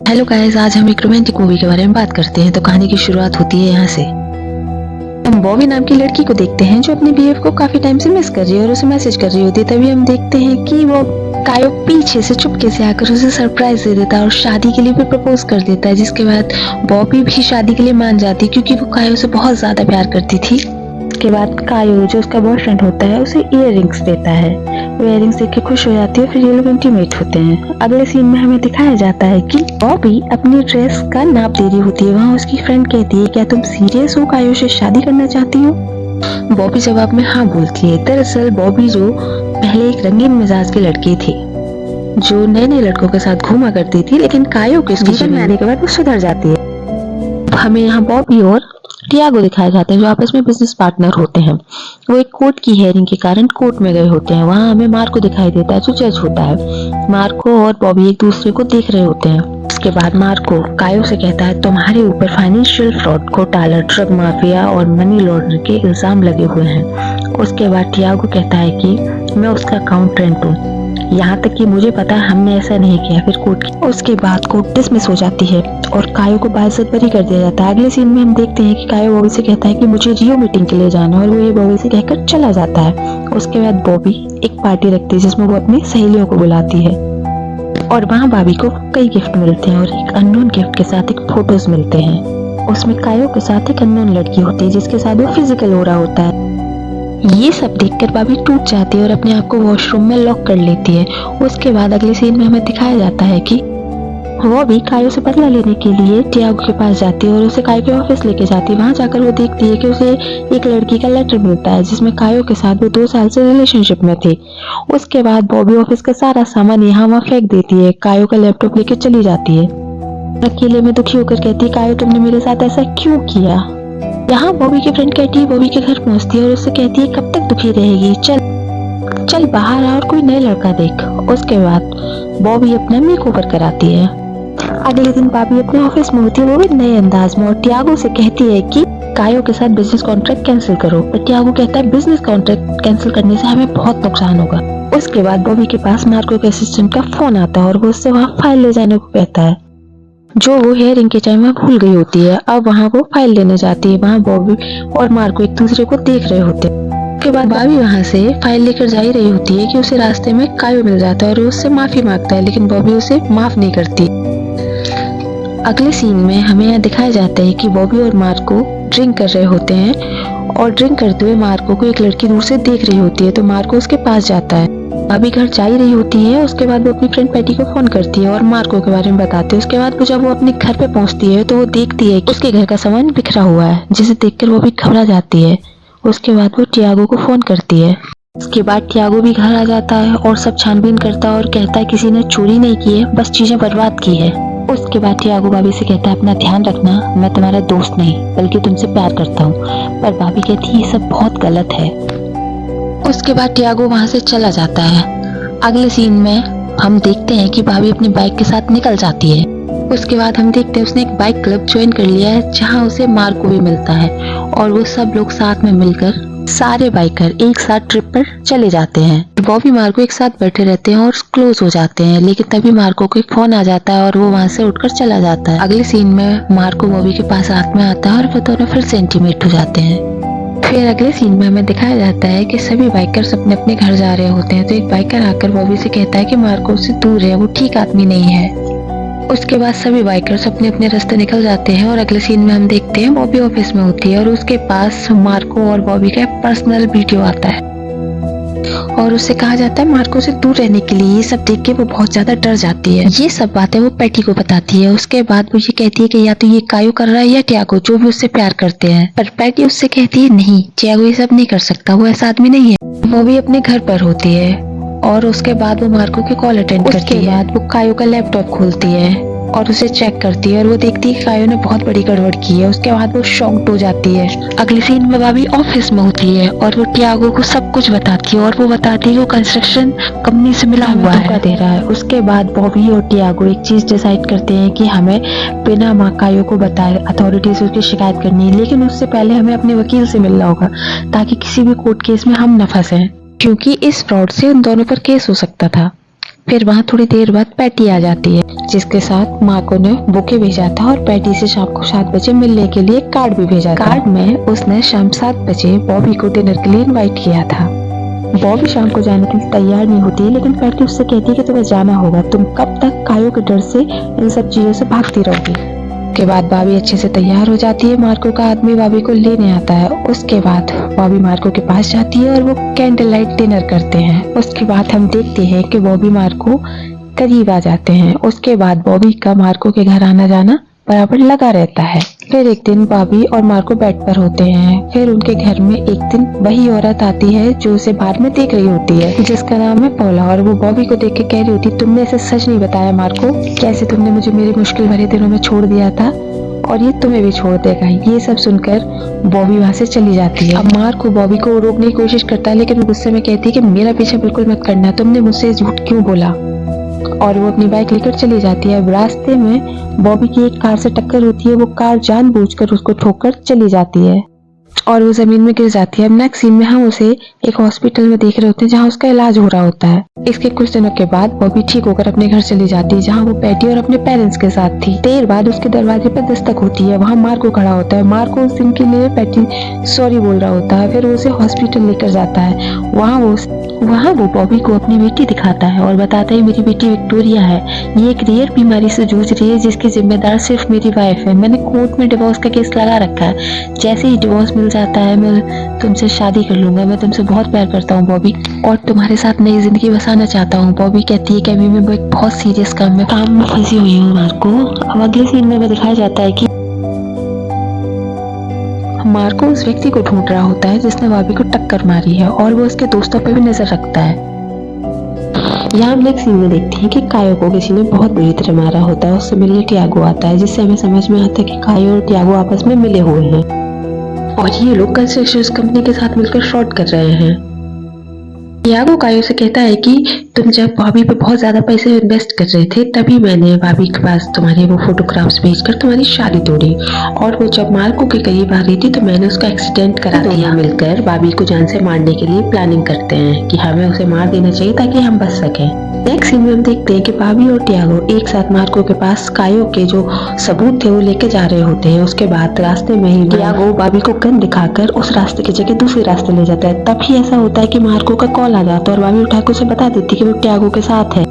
Hello guys, आज हम एक रोमांटिक मूवी के बारे में बात करते हैं। तो कहानी की शुरुआत होती है यहाँ से। हम बॉबी नाम की लड़की को देखते हैं जो अपने बीएफ को काफी टाइम से मिस कर रही है और उसे मैसेज कर रही होती है। तभी हम देखते हैं कि वो कायो पीछे से चुपके से आकर उसे सरप्राइज दे देता है और शादी के लिए भी प्रपोज कर देता है, जिसके बाद बॉबी भी शादी के लिए मान जाती है क्योंकि वो कायो से बहुत ज्यादा प्यार करती थी। के बाद कायो जो उसका बॉयफ्रेंड होता है उसे इयररिंग्स देता है। वो इयररिंग्स देख के खुश हो जाती है। फिर ये लोग इंटीमेट होते हैं। अगले सीन में हमें दिखाया जाता है कि बॉबी अपनी ड्रेस का नाप दे रही होती है। वहाँ उसकी फ्रेंड कहती है, क्या तुम सीरियस हो, कायो से शादी करना चाहती हो? बॉबी जवाब में हाँ बोलती है। दरअसल बॉबी जो पहले एक रंगीन मिजाज की लड़की थी जो नए नए लड़कों के साथ घूमा करती थी, लेकिन कायो के जीवन में आने के बाद वो सुधर जाती है। हमें यहाँ बॉबी और टियागो दिखाया जाता है जो आपस में बिजनेस पार्टनर होते हैं। वो एक कोर्ट की हेयरिंग के कारण कोर्ट में गए होते हैं। वहाँ हमें मार्को दिखाई देता है जो जज होता है। मार्को और बॉबी एक दूसरे को देख रहे होते हैं। उसके बाद मार्को कायो से कहता है, तुम्हारे ऊपर फाइनेंशियल फ्रॉड, घोटाला, ड्रग माफिया और मनी लॉन्ड्रिंग के इल्जाम लगे हुए हैं। उसके बाद टियागो कहता है कि मैं उसका अकाउंटेंट हूँ, यहाँ तक कि मुझे पता है हमने ऐसा नहीं किया। फिर कोर्ट की उसके बाद कोर्ट डिसमिस हो जाती है और कायो को बाइज्जत बरी कर दिया जाता है। अगले सीन में हम देखते हैं कि कायो बॉबी से कहता है कि मुझे रियो मीटिंग के लिए जाना है और वो ये बॉबी से कहकर चला जाता है। उसके बाद बॉबी एक पार्टी रखती है जिसमें वो अपनी सहेलियों को बुलाती है और वहाँ बॉबी को कई गिफ्ट मिलते हैं और एक अननोन गिफ्ट के साथ एक फोटोज मिलते हैं। उसमें कायो के साथ एक अननोन लड़की होती है जिसके साथ वो फिजिकल हो रहा होता है। ये सब देखकर बॉबी टूट जाती है और अपने आप को वॉशरूम में लॉक कर लेती है। उसके बाद अगले सीन में हमें दिखाया जाता है कि वो भी कायो से बदला लेने के लिए टियागो के पास जाती है और उसे कायो के ऑफिस लेके जाती है। वहाँ जाकर वो देखती है कि उसे एक लड़की का लेटर मिलता है जिसमें कायो के साथ वो 2 साल से रिलेशनशिप में थी। उसके बाद बॉबी ऑफिस का सारा सामान यहाँ वहाँ फेंक देती है। कायो का लैपटॉप लेके चली जाती है। अकेले में दुखी होकर कहती है, कायो तुमने मेरे साथ ऐसा क्यों किया? यहाँ बॉबी की फ्रेंड कैटी बॉबी के घर पहुँचती है और उससे कहती है, कब तक दुखी रहेगी, चल बाहर आ और कोई नया लड़का देख। उसके बाद बॉबी अपना मेकओवर कराती है। अगले दिन बॉबी अपने ऑफिस में होती है, वो भी नए अंदाज में, और टियागो से कहती है कि कायो के साथ बिजनेस कॉन्ट्रैक्ट कैंसिल करो। पर टियागो कहता है, बिजनेस कॉन्ट्रैक्ट कैंसिल करने से हमें बहुत नुकसान होगा। उसके बाद बॉबी के पास मार्को के असिस्टेंट का फोन आता है और वो उससे वहाँ फाइल ले जाने को कहता है जो वो हेयरिंग के टाइम में भूल गई होती है। अब वहाँ वो फाइल लेने जाती है। वहाँ बॉबी और मार्को एक दूसरे को देख रहे होते हैं। उसके बाद बॉबी वहाँ से फाइल लेकर जा ही रही होती है कि उसे रास्ते में कायो मिल जाता है और उससे माफी मांगता है, लेकिन बॉबी उसे माफ नहीं करती। अगले सीन में हमें यहाँ दिखाया जाता है कि बॉबी और मार्को ड्रिंक कर रहे होते हैं और ड्रिंक करते हुए मार्को को एक लड़की दूर से देख रही होती है, तो मार्को उसके पास जाता है। बॉबी घर जा ही रही होती है। उसके बाद वो अपनी फ्रेंड पैटी को फोन करती है और मार्को के बारे में बताती है। उसके बाद जब वो अपने घर पे पहुंचती है तो वो देखती है कि उसके घर का सामान बिखरा हुआ है, जिसे देखकर वो भी घबरा जाती है। उसके बाद वो टियागो को फोन करती है। उसके बाद टियागो भी घर आ जाता है और सब छानबीन करता है और कहता है किसी ने चोरी नहीं की है, बस चीजें बर्बाद की है। उसके बाद टियागो भाभी से कहता है, अपना ध्यान रखना, मैं तुम्हारा दोस्त नहीं बल्कि तुमसे प्यार करता हूँ। पर भाभी कहती है ये सब बहुत गलत है। उसके बाद टियागो वहाँ से चला जाता है। अगले सीन में हम देखते हैं कि भाभी अपनी बाइक के साथ निकल जाती है। उसके बाद हम देखते हैं उसने एक बाइक क्लब ज्वाइन कर लिया है जहाँ उसे मार्को भी मिलता है और वो सब लोग साथ में मिलकर सारे बाइकर एक साथ ट्रिप पर चले जाते हैं। बॉबी मार्को एक साथ बैठे रहते हैं और क्लोज हो जाते हैं, लेकिन तभी मार्को को एक फोन आ जाता है और वो वहाँ से उठकर चला जाता है। अगले सीन में मार्को बॉबी के पास रात में आता है और वो दोनों फिर से इंटीमेट हो जाते हैं। फिर अगले सीन में हमें दिखाया जाता है कि सभी बाइकर्स अपने अपने घर जा रहे होते हैं, तो एक बाइकर आकर बॉबी से कहता है कि मार्को उससे दूर है, वो ठीक आदमी नहीं है। उसके बाद सभी बाइकर्स अपने अपने रास्ते निकल जाते हैं और अगले सीन में हम देखते हैं बॉबी ऑफिस में होती है और उसके पास मार्को और बॉबी का पर्सनल वीडियो आता है और उससे कहा जाता है मार्को से दूर रहने के लिए। ये सब देख के वो बहुत ज्यादा डर जाती है। ये सब बातें वो पैटी को बताती है। उसके बाद वो ये कहती है कि या तो ये कायो कर रहा है या टियागो, जो भी उससे प्यार करते हैं। पर पैटी उससे कहती है नहीं, टियागो ये सब नहीं कर सकता, वो ऐसा आदमी नहीं है। वो भी अपने घर पर होती है और उसके बाद वो मार्को की कॉल अटेंड करती है। उसके बाद वो कायो का लैपटॉप खोलती है और उसे चेक करती है और वो देखती है कि कायो ने बहुत बड़ी गड़बड़ की है। उसके बाद वो शॉक्ड हो जाती है। अगले सीन में बॉबी ऑफिस में होती है और वो टियागो को सब कुछ बताती है और वो बताती है कि वो कंस्ट्रक्शन कंपनी से मिला हुआ है, दे रहा है। उसके बाद बॉबी और टियागो एक चीज डिसाइड करते हैं कि हमें बिना कायो को बताए अथॉरिटी से उसकी शिकायत करनी है, लेकिन उससे पहले हमें अपने वकील से मिलना होगा ताकि किसी भी कोर्ट केस में हम न फंसे, क्योंकि इस फ्रॉड से उन दोनों पर केस हो सकता था। फिर वहाँ थोड़ी देर बाद पैटी आ जाती है, जिसके साथ मार्को ने बुके भेजा था और पैटी से शाम को 7 बजे मिलने के लिए कार्ड भी भेजा था। कार्ड में उसने शाम 7 बजे बॉबी को डिनर के लिए इनवाइट किया था। बॉबी शाम को जाने के लिए तैयार नहीं होती, लेकिन पैटी उससे कहती है कि तुम्हें जाना होगा, तुम कब तक कायो के डर से इन सब चीजों से भागती रहोगी। के बाद बॉबी अच्छे से तैयार हो जाती है। मार्को का आदमी बॉबी को लेने आता है। उसके बाद बॉबी मार्को के पास जाती है और वो कैंडल लाइट डिनर करते हैं। उसके बाद हम देखते हैं कि बॉबी मार्को करीब आ जाते हैं। उसके बाद बॉबी का मार्को के घर आना जाना बराबर लगा रहता है। फिर एक दिन बॉबी और मार्को बेड पर होते हैं। फिर उनके घर में एक दिन वही औरत आती है जो उसे बाहर में देख रही होती है, जिसका नाम है पौला, और वो बॉबी को देख के कह रही होती, तुमने इसे सच नहीं बताया मार्को, कैसे तुमने मुझे मेरे मुश्किल भरे दिनों में छोड़ दिया था और ये तुम्हें भी छोड़ देगा। ये सब सुनकर बॉबी वहाँ से चली जाती है। अब मार्को बॉबी को रोकने की कोशिश करता है, लेकिन गुस्से में कहती है कि मेरा पीछा बिल्कुल मत करना, तुमने मुझसे झूठ क्यों बोला, और वो अपनी बाइक लेकर चली जाती है। अब रास्ते में बॉबी की एक कार से टक्कर होती है। वो कार जानबूझकर उसको ठोकर चली जाती है और वो जमीन में गिर जाती है। अब नेक्स्ट सीन में हम उसे एक हॉस्पिटल में देख रहे होते हैं जहाँ उसका इलाज हो रहा होता है। इसके कुछ दिनों के बाद बॉबी ठीक होकर अपने घर चली जाती है, जहाँ वो पैटी और अपने पेरेंट्स के साथ थी। देर बाद उसके दरवाजे पर दस्तक होती है। वहाँ मार्को खड़ा होता है। मार्को उस दिन के लिए पैटी सॉरी बोल रहा होता है। फिर वो उसे हॉस्पिटल लेकर जाता है। वहाँ वो बॉबी को अपनी बेटी दिखाता है और बताता है मेरी बेटी विक्टोरिया है, ये एक रेयर बीमारी से जूझ रही है जिसकी जिम्मेदार सिर्फ मेरी वाइफ है। मैंने कोर्ट में डिवोर्स का केस लगा रखा है, जैसे ही डिवोर्स मिल जाता है मैं तुमसे शादी कर लूंगा। मैं तुमसे बहुत प्यार करता हूँ बॉबी, और तुम्हारे साथ नई जिंदगी बसाना चाहता हूँ। बॉबी कहती है कि अभी मैं एक बहुत सीरियस काम में फंसी हुई हूँ मार्को। अब अगले सीन में दिखाया जाता है कि मार्को उस व्यक्ति को ढूंढ रहा होता है जिसने बॉबी को टक्कर मारी है, और वो उसके दोस्तों पर भी नजर रखता है। यहाँ हम एक सीन में देखते हैं कि कायो को किसी ने बहुत बुरी तरह मारा होता है। उससे मिलने टियागो आता है, जिससे हमें समझ में आता है कि कायो और टियागो आपस में मिले हुए हैं और ये लोग कंस्ट्रक्शन कंपनी के साथ मिलकर फ्रॉड कर रहे हैं। टियागो कायो से कहता है कि तुम जब बॉबी पे बहुत ज्यादा पैसे इन्वेस्ट कर रहे थे, तभी मैंने बॉबी के पास तुम्हारे वो फोटोग्राफ्स भेजकर तुम्हारी शादी तोड़ी, और वो जब मार्को के करीब आ रही थी तो मैंने उसका एक्सीडेंट करा दिया। मिलकर बॉबी को जान से मारने के लिए प्लानिंग करते हैं कि हमें उसे मार देना चाहिए ताकि हम बच सकें। नेक्स्ट सीन में हम देखते हैं कि बॉबी और टियागो एक साथ मार्को के पास कायो के जो सबूत थे वो लेके जा रहे होते हैं। उसके बाद रास्ते में ही टियागो बॉबी को गन दिखाकर उस रास्ते की जगह दूसरे रास्ते ले जाता है। तभी ऐसा होता है कि मार्को का कॉल आ जाता है और बॉबी उठाकर उसे बता देती है कि वो टियागो के साथ है।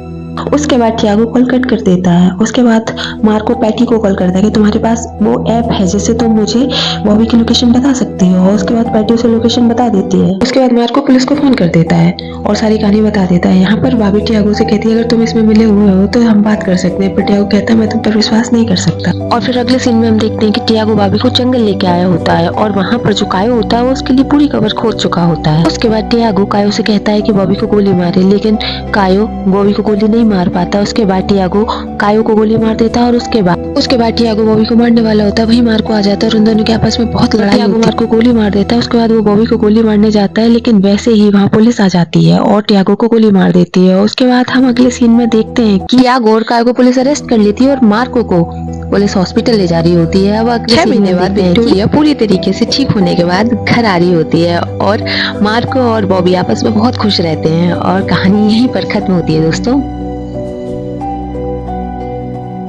उसके बाद टियागो कॉल कट कर देता है। उसके बाद मार्को पैटी को कॉल करता है कि तुम्हारे पास वो ऐप है जिससे तुम मुझे बॉबी की लोकेशन बता सकती हो। उसके बाद पैटी उसे लोकेशन बता देती है। उसके बाद मार्को पुलिस को फोन कर देता है और सारी कहानी बता देता है। यहाँ पर बॉबी टियागो से कहती है अगर तुम इसमें मिले हुए हो तो हम बात कर सकते हैं, पर टियागो कहता है मैं तुम पर विश्वास नहीं कर सकता। और फिर अगले सीन में हम देखते हैं कि टियागो बॉबी को जंगल लेके आया होता है और वहाँ पर जो कायो होता है वो उसके लिए पूरी कवर खोद चुका होता है। उसके बाद टियागो कायो से कहता है कि बॉबी को गोली मारे, लेकिन कायो बॉबी को गोली नहीं मार पाता। उसके बाद टियागो कायो को गोली मार देता है और उसके बाद टियागो बॉबी को मारने वाला होता है। वही मार्को आ जाता है और उन दोनों के आपस में बहुत लड़ाई होती है। मार्को गोली मार देता है। उसके बाद वो बॉबी को गोली मारने जाता है, लेकिन वैसे ही वहाँ पुलिस आ जाती है और टियागो को गोली मार देती है। उसके बाद हम अगले सीन में देखते हैं कि टियागो और कायो को पुलिस अरेस्ट कर लेती है और मार्को को पुलिस हॉस्पिटल ले जा रही होती है। अब अगले 6 महीने बाद विक्टोरिया पूरी तरीके से ठीक होने के बाद घर आ रही होती है और मार्को और बॉबी आपस में बहुत खुश रहते हैं और कहानी यहीं पर खत्म होती है दोस्तों।